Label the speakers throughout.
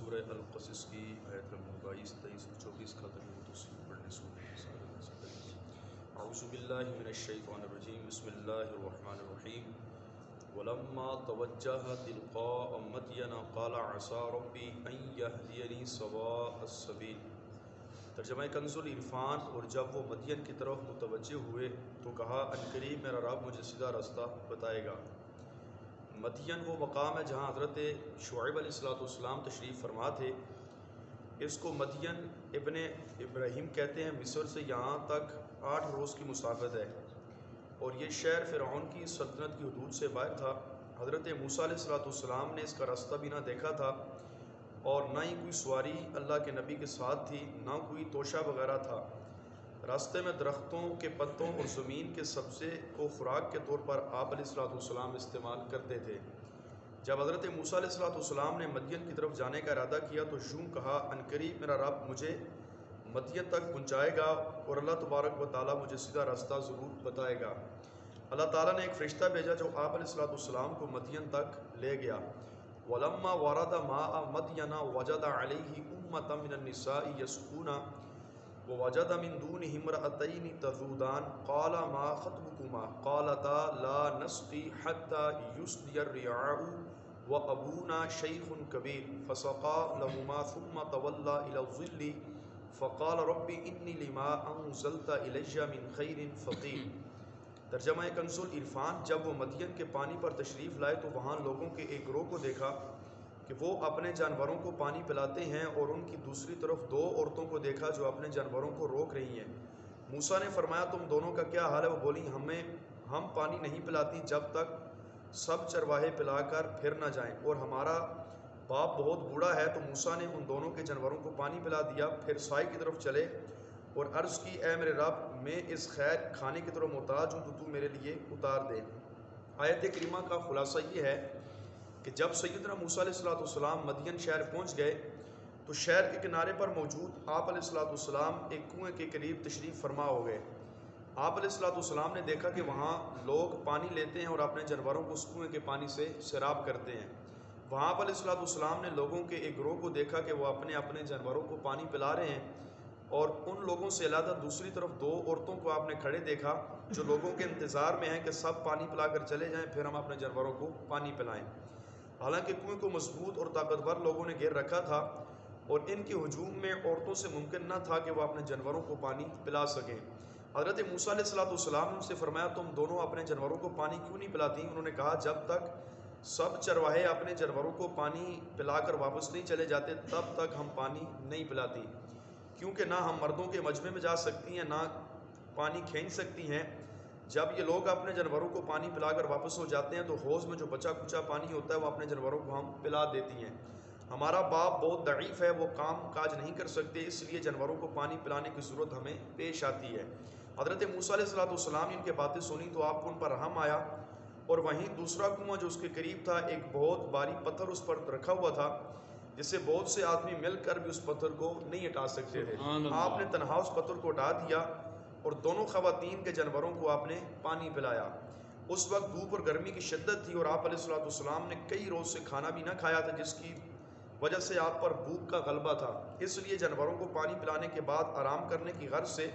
Speaker 1: سورہ القصص کی آیت نمبر 22 23 اور 24 کا ترجمہ تفسیر پڑھنے سے پہلے اعوذ باللہ من الشیطان الرجیم بسم اللہ الرحمن الرحیم ولما توجہ تلقاء مدین قال عسى ربی ان یہدینی سواء السبیل۔ ترجمہ کنز العرفان۔ اور جب وہ مدین کی طرف متوجہ ہوئے تو کہا عنقریب میرا رب مجھے سیدھا راستہ بتائے گا۔ مدین وہ مقام ہے جہاں حضرت شعیب علیہ السلام تشریف فرما تھے۔ اس کو مدین ابن ابراہیم کہتے ہیں۔ مصر سے یہاں تک 8 روز کی مسافت ہے اور یہ شہر فرعون کی سلطنت کی حدود سے باہر تھا۔ حضرت موسیٰ علیہ السلام نے اس کا راستہ بھی نہ دیکھا تھا اور نہ ہی کوئی سواری اللہ کے نبی کے ساتھ تھی، نہ کوئی توشہ وغیرہ تھا۔ راستے میں درختوں کے پتوں اور زمین کے سبزے کو خوراک کے طور پر آپ علیہ السلام استعمال کرتے تھے۔ جب حضرت موسیٰ علیہ السلام نے مدین کی طرف جانے کا ارادہ کیا تو یوں کہا عنقریب میرا رب مجھے مدین تک پہنچائے گا اور اللہ تبارک و تعالیٰ مجھے سیدھا راستہ ضرور بتائے گا۔ اللہ تعالیٰ نے ایک فرشتہ بھیجا جو آپ علیہ السلام کو مدین تک لے گیا۔ وَلَمَّا وَرَدَ مَاءَ مَدْيَنَ وَجَدَ عَلَيْهِ أُمَّةً مِّنَ النِّسَاءِ يَسْقُونَ وَوَجَدَ مِن دُونِهِمْ امْرَأَتَيْنِ تَذُودَانِ قَالَ مَا خَطْبُكُمَا قَالَتَا لَا نَسْقِي حَتَّى يُصْدِرَ الرِّعَاءُ وَأَبُونَا شَيْخٌ كَبِيرٌ فَسَقَىٰ لَهُمَا ثُمَّ تَوَلَّىٰ إِلَى الظِّلِّ فَقَالَ رَبِّ إِنِّي لِمَا أَنزَلْتَ إِلَيَّ مِن خَيْرٍ فَقِيرٌ۔ ترجمہ کنز العرفان۔ جب وہ مدین کے پانی پر تشریف لائے تو وہاں لوگوں کے ایک گروہ کو دیکھا کہ وہ اپنے جانوروں کو پانی پلاتے ہیں اور ان کی دوسری طرف 2 عورتوں کو دیکھا جو اپنے جانوروں کو روک رہی ہیں۔ موسیٰ نے فرمایا تم دونوں کا کیا حال ہے؟ وہ بولی ہم پانی نہیں پلاتی جب تک سب چرواہے پلا کر پھر نہ جائیں اور ہمارا باپ بہت بوڑھا ہے۔ تو موسیٰ نے ان دونوں کے جانوروں کو پانی پلا دیا، پھر سائے کی طرف چلے اور عرض کی اے میرے رب میں اس خیر کھانے کی طرف محتاج ہوں تو میرے لیے اتار دے۔ آیت کریمہ کا خلاصہ یہ ہے کہ جب سیدنا موسیٰ علیہ السلام مدین شہر پہنچ گئے تو شہر کے کنارے پر موجود آپ علیہ السلام ایک کنویں کے قریب تشریف فرما ہو گئے۔ آپ علیہ السلام نے دیکھا کہ وہاں لوگ پانی لیتے ہیں اور اپنے جانوروں کو اس کنویں کے پانی سے سیراب کرتے ہیں۔ وہاں آپ علیہ السلام نے لوگوں کے ایک گروہ کو دیکھا کہ وہ اپنے جانوروں کو پانی پلا رہے ہیں اور ان لوگوں سے علیحدہ دوسری طرف 2 عورتوں کو آپ نے کھڑے دیکھا جو لوگوں کے انتظار میں ہیں کہ سب پانی پلا کر چلے جائیں پھر ہم اپنے جانوروں کو پانی پلائیں۔ حالانکہ کنویں کو مضبوط اور طاقتور لوگوں نے گھیر رکھا تھا اور ان کے ہجوم میں عورتوں سے ممکن نہ تھا کہ وہ اپنے جانوروں کو پانی پلا سکیں۔ حضرت موسیٰ علیہ السلام نے ان سے فرمایا تم دونوں اپنے جانوروں کو پانی کیوں نہیں پلاتی؟ انہوں نے کہا جب تک سب چرواہے اپنے جانوروں کو پانی پلا کر واپس نہیں چلے جاتے تب تک ہم پانی نہیں پلاتی، کیونکہ نہ ہم مردوں کے مجمع میں جا سکتی ہیں نہ پانی کھینچ سکتی ہیں۔ جب یہ لوگ اپنے جانوروں کو پانی پلا کر واپس ہو جاتے ہیں تو حوض میں جو بچا کچا پانی ہوتا ہے وہ اپنے جانوروں کو ہم پلا دیتی ہیں۔ ہمارا باپ بہت ضعیف ہے، وہ کام کاج نہیں کر سکتے، اس لیے جانوروں کو پانی پلانے کی ضرورت ہمیں پیش آتی ہے۔ حضرت موسیٰ علیہ السلام نے ان کی باتیں سنی تو آپ کو ان پر رحم آیا اور وہیں دوسرا کنواں جو اس کے قریب تھا ایک بہت بھاری پتھر اس پر رکھا ہوا تھا جس سے بہت سے آدمی مل کر بھی اس پتھر کو نہیں ہٹا سکتے تھے۔ آپ نے تنہا اس پتھر کو ہٹا دیا اور دونوں خواتین کے جانوروں کو آپ نے پانی پلایا۔ اس وقت دھوپ اور گرمی کی شدت تھی اور آپ علیہ السلام نے کئی روز سے کھانا بھی نہ کھایا تھا جس کی وجہ سے آپ پر بھوک کا غلبہ تھا، اس لیے جانوروں کو پانی پلانے کے بعد آرام کرنے کی غرض سے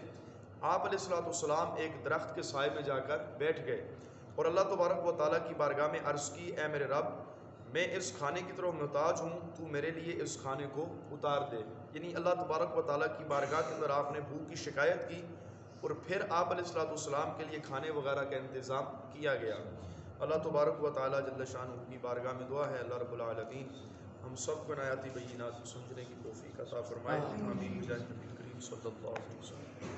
Speaker 1: آپ علیہ السلام ایک درخت کے سائے میں جا کر بیٹھ گئے اور اللہ تبارک و تعالیٰ کی بارگاہ میں عرض کی اے میرے رب میں اس کھانے کی طرف محتاج ہوں تو میرے لیے اس کھانے کو اتار دے۔ یعنی اللہ تبارک و تعالیٰ کی بارگاہ کے اندر آپ نے بھوک کی شکایت کی اور پھر آپ علیہ السلام کے لیے کھانے وغیرہ کا انتظام کیا گیا۔ اللہ تبارک و تعالیٰ جل شانہ کی بارگاہ میں دعا ہے اللہ رب العالمین ہم سب کو آیات بینات سمجھنے کی توفیق عطا فرمائے۔ آمین بجاہ نبی کریم صلی اللہ علیہ وسلم۔